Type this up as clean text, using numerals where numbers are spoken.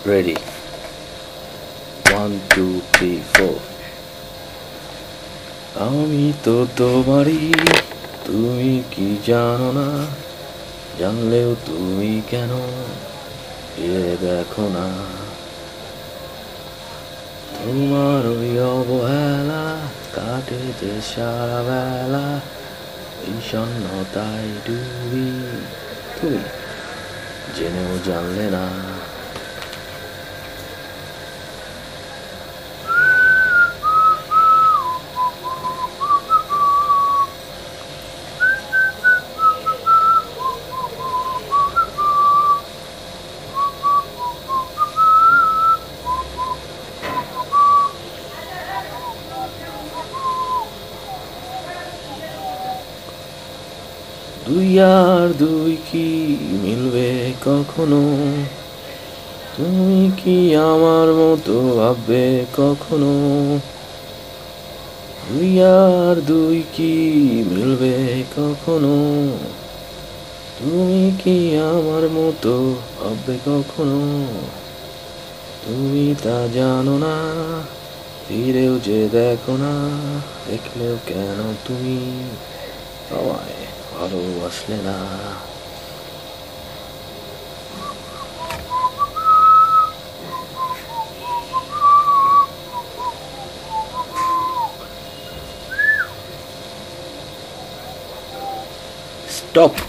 Ready? 1, 2, 3, 4. আমি তো তোমারই, তুমি কি জানো না? জানলেও তুমি কেন ফিরে দেখো না? তোমার ওই অবহেলা কাটে যে সারা বেলা, বিষণ্ণতায় ডুবি, তুমি জেনেও জানলে না। দুই আর দুই কি মিলবে কখনো? তুমি কি আমার মতো ভাববে কখনো? দুই আর দুই কি মিলবে কখনো? তুমি কি আমার মতো ভাববে কখনো? তুমি তা জানো না, ফিরেও যে দেখো না, দেখলেও কেন তুমি আমায় ভালোবাসলে না? Stop!